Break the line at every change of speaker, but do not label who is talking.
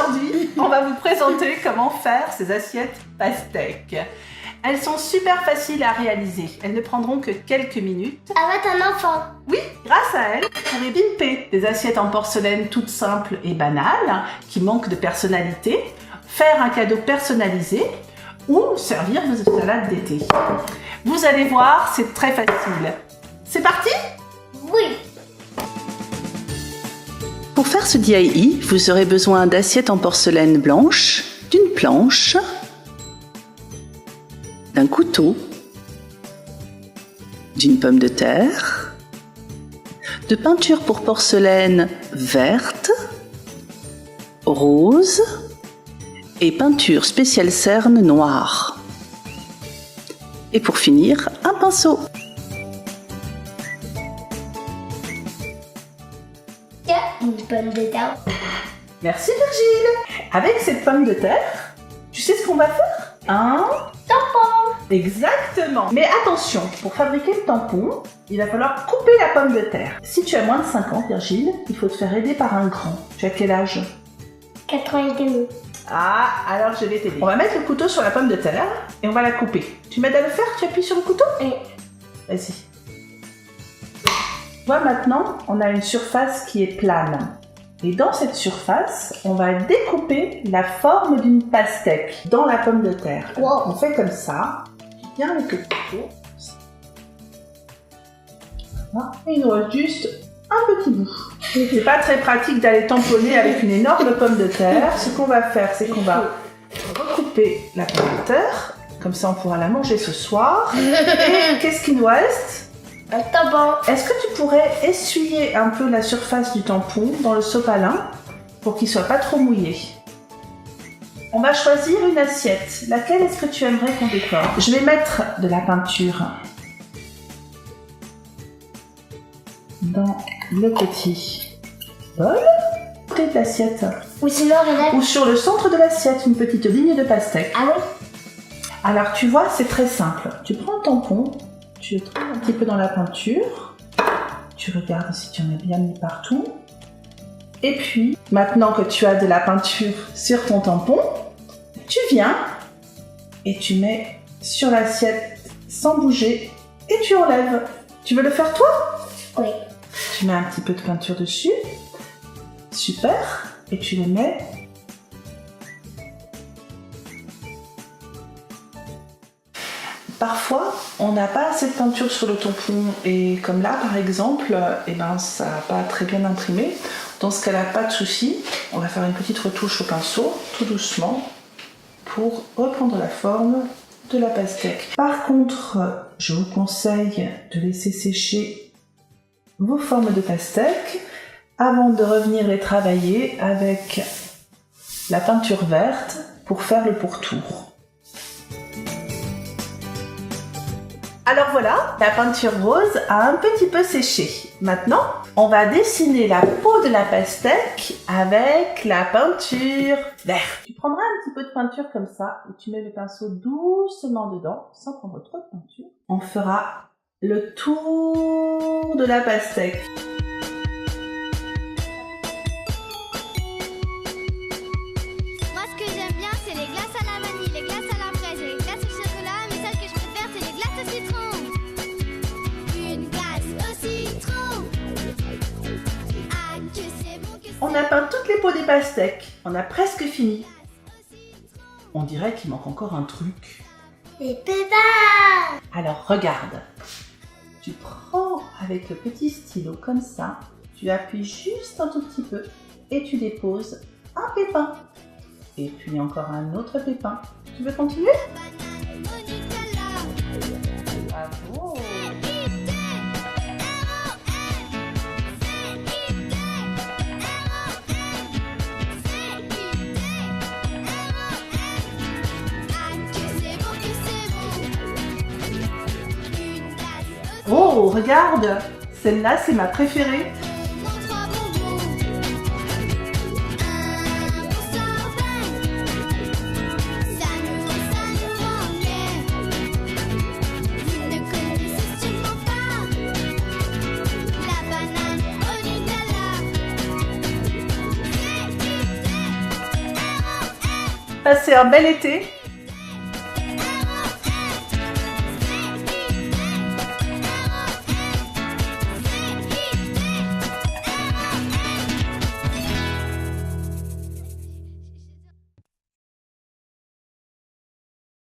Aujourd'hui, on va vous présenter comment faire ces assiettes pastèques. Elles sont super faciles à réaliser. Elles ne prendront que quelques minutes.
Avec un enfant.
Oui, grâce à elles, vous pourrez pimper des assiettes en porcelaine toutes simples et banales, qui manquent de personnalité, faire un cadeau personnalisé ou servir vos salades d'été. Vous allez voir, c'est très facile. C'est parti ?
Oui.
Pour faire ce DIY, vous aurez besoin d'assiettes en porcelaine blanche, d'une planche, d'un couteau, d'une pomme de terre, de peinture pour porcelaine verte, rose et peinture spéciale cerne noire. Et pour finir, un pinceau.
Tiens, une pomme de terre.
Merci Virgile. Avec cette pomme de terre, tu sais ce qu'on va faire ? Un
tampon.
Exactement. Mais attention, pour fabriquer le tampon, il va falloir couper la pomme de terre. Si tu as moins de 5 ans, Virgile, il faut te faire aider par un grand. Tu as quel âge ?
4 ans et demi.
Ah, alors je vais t'aider. On va mettre le couteau sur la pomme de terre et on va la couper. Tu m'aides à le faire ? Tu appuies sur le couteau ?
Oui.
Vas-y. Tu vois, maintenant, on a une surface qui est plane. Et dans cette surface, on va découper la forme d'une pastèque dans la pomme de terre.
Wow.
On fait comme ça. Bien avec le couteau. Voilà. Et il nous reste juste un petit bout. C'est pas très pratique d'aller tamponner avec une énorme pomme de terre. Ce qu'on va faire, c'est qu'on va recouper la pomme de terre. Comme ça, on pourra la manger ce soir. Et qu'est-ce qu'il nous reste ?
Un tampon.
Est-ce que tu pourrais essuyer un peu la surface du tampon dans le sopalin pour qu'il soit pas trop mouillé ? On va choisir une assiette. Laquelle est-ce que tu aimerais qu'on décore ? Je vais mettre de la peinture dans le petit bol. Côté de l'assiette.
Ou sinon, regarde.
Ou sur le centre de l'assiette, une petite ligne de pastèque.
Ah oui.
Alors tu vois, c'est très simple. Tu prends le tampon, tu le trempes un petit peu dans la peinture, tu regardes si tu en as bien mis partout. Et puis, maintenant que tu as de la peinture sur ton tampon, tu viens et tu mets sur l'assiette sans bouger et tu enlèves. Tu veux le faire toi ?
Oui.
Tu mets un petit peu de peinture dessus. Super. Et tu le mets. Parfois, on n'a pas assez de peinture sur le tampon et comme là, par exemple, ça n'a pas très bien imprimé. Dans ce cas-là, pas de souci. On va faire une petite retouche au pinceau, tout doucement, pour reprendre la forme de la pastèque. Par contre, je vous conseille de laisser sécher vos formes de pastèque avant de revenir les travailler avec la peinture verte pour faire le pourtour. Alors voilà, la peinture rose a un petit peu séché. Maintenant, on va dessiner la peau de la pastèque avec la peinture verte. Tu prendras un petit peu de peinture comme ça et tu mets le pinceau doucement dedans, sans prendre trop de peinture. On fera le tour de la pastèque.
Moi, ce que j'aime bien, c'est les glaces à la vanille, les glaces à la fraise et les glaces au chocolat. Mais celle que je préfère, c'est les glaces au citron. Une glace au citron. Ah, que c'est bon, que c'est
On a peint toutes les peaux des pastèques. On a presque fini. On dirait qu'il manque encore un truc.
Les pépins.
Alors regarde. Tu prends avec le petit stylo comme ça. Tu appuies juste un tout petit peu et tu déposes un pépin. Et puis encore un autre pépin. Tu veux continuer ?
banane au Nutella.
Bravo ! Oh, regarde! Celle-là, c'est ma préférée. passé un bel été.